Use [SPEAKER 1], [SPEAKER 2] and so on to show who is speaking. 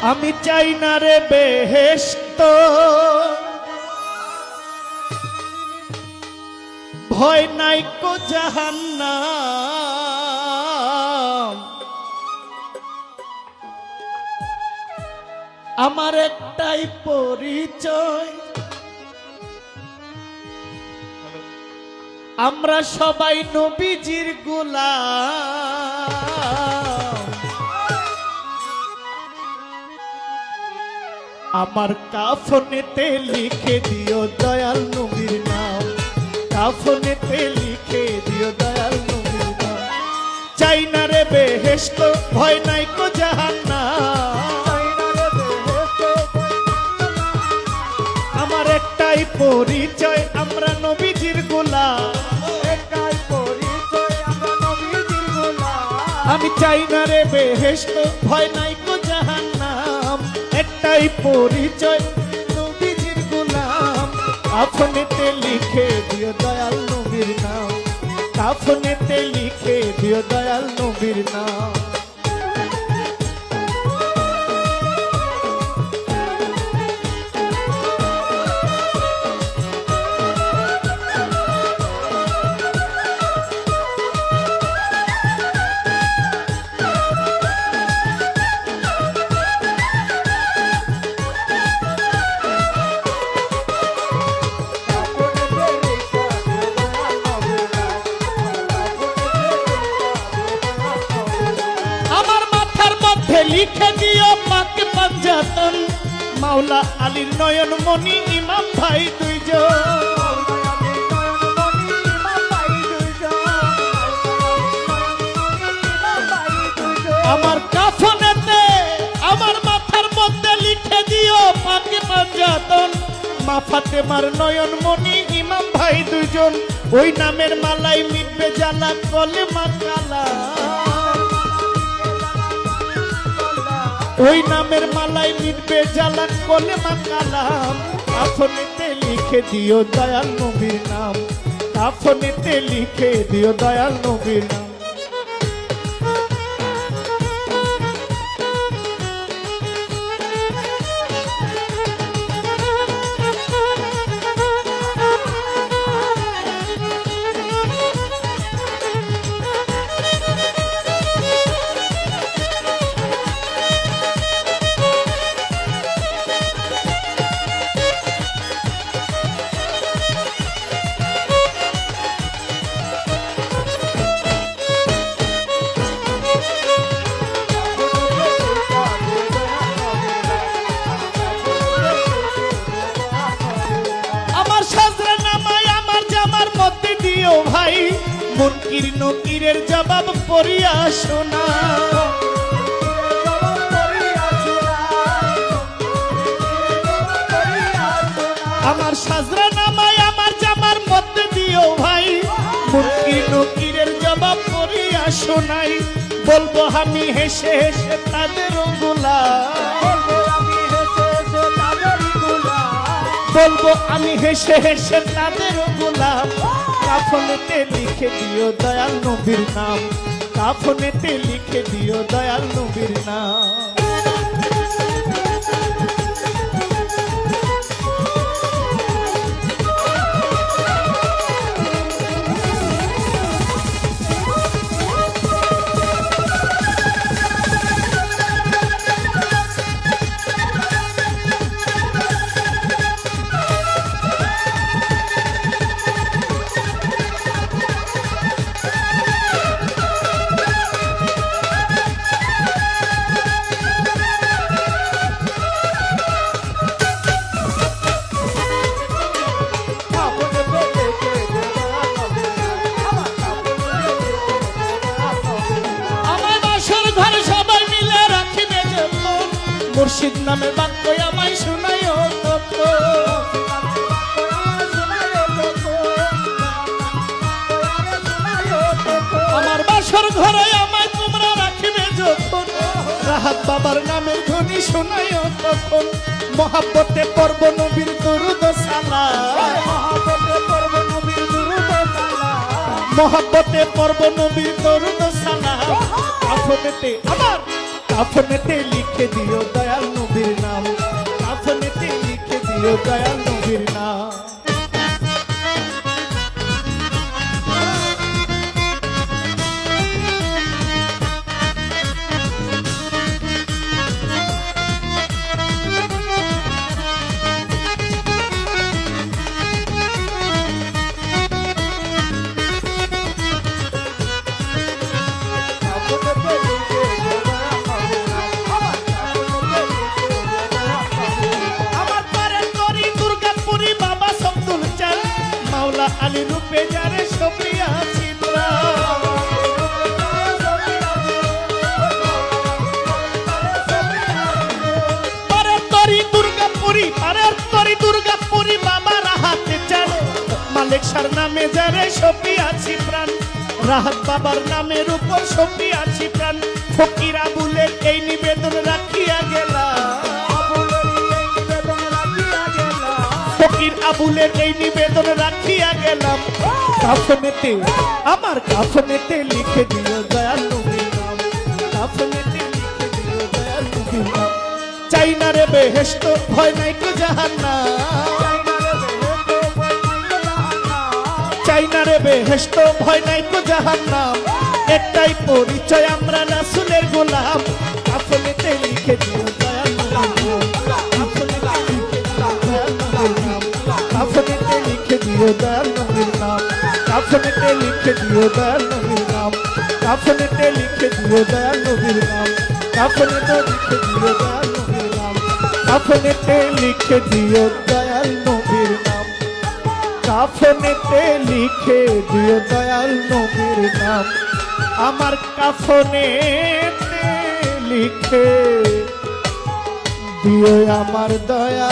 [SPEAKER 1] আমি চাই না রে বেহেশত, ভয় নাই কো জাহান্নাম। আমার একটাই পরিচয়, আমরা সবাই নবীজির গোলাম। আমার কাফনেতে লিখে দিও দয়াল নবীর নাম, কাফনেতে লিখে দিও দয়াল নবীর নাম। চাই না রে বেহেশত, ভয় নাই কো জাহান্নাম। আমার একটাই পরিচয়, আমরা নবীজির গোলাম। আমি চাই না রে বেহেশত, ভয় নাই কো জাহান্নাম। একটাই পরিচয়, নবীজির গোলাম। কাফনেতে লিখে দিও দয়াল নবীর নাম, কাফনেতে লিখে দিও দয়াল নবীর নাম। লিখে দিও পাক পাঞ্জাতন, মাওলা আলীর নয়ন মনি ইমাম ভাই দুইজন। আমার কাফনেতে আমার মাথার মধ্যে লিখে দিও পাক পাঞ্জাতন, মা ফাতেমার নয়ন মনি ইমাম ভাই দুইজন। ওই নামের মালাই মিটবে জ্বালা কলেমা কালা, ওই নামের মালাই মিটবে জ্বালা কলেমা কালাম। কাফনেতে লিখে দিও দয়াল নবীর নাম, কাফনেতে লিখে দিও দয়াল নবীর নাম। ভাই মুনকির নকিরের জবাব পড়িয়া শোনা, আমার সাজরা নামায় আমার জামার মধ্যে দিও ভাই। মুনকির নকিরের জবাব পড়িয়া শোনাই, বলবো আমি হেসে হেসে তাদের গোলাম, বলবো আমি হেসে হেসে তাদের গোলাম। কাফনেতে লিখে দিও দয়াল নবীর নাম, কাফনেতে লিখে দিও দয়াল নবীর নাম। মুর্শিদ নামে বাক্য আমায় শোনাইও তত্ত্ব, আমার বাসর ঘরে আমায় তোমরা রাখিবে যখন। রাহাত বাবার নামের ধ্বনি শোনাইও তখন। মহাব্বতে পর্ব নবীর দুরূদ সালাম, মহাব্বতে পর্ব নবীর দুরূদ সালাম। কাফনেতে আমার কাফনেতে লিখে দিও দয়াল নবীর নাম কাফনেতে লিখে দিও দয়াল নবীর নাম আলী রূপে যারে সপিয়া চিত্রা দুর্গাপুরি বাবা রাহাতে চান মালিক সার নামে যারে সপিয়াছি প্রাণ রাহাত বাবার নামের উপর সপিয়াছি প্রাণ ফকির আবুলের এই নিবেদন রাখিয়া গেলাম ফকির আবুলের এই নিবেদন রাখিয়া গেলাম কাফনেতে আমার কাফনেতে লিখে দিও দয়াল নবীর নাম কাফনেতে লিখে দিও দয়াল নবীর নাম চাই না রে বেহেশত ভয় নাই কো জাহান্নাম চাই না রে বেহেশত ভয় নাই কো জাহান্নাম একটাই পরিচয় আমরা রাসূলের গোলাম কাফনেতে লিখে দিও দয়াল নবীর নাম কাফনেতে লিখে দিও দয়াল নবীর নাম কাফনেতে লিখে দিও দয়াল নবীর নাম কাফনেতে লিখে দিও দয়াল নবীর নাম কাফনেতে লিখে দিও দয়াল নবীর নাম কাফনেতে লিখে দিও দয়াল নবীর নাম কাফনেতে লিখে দিও দয়াল নবীর নাম আমার কাফনেতে লিখে দিও আমার দয়া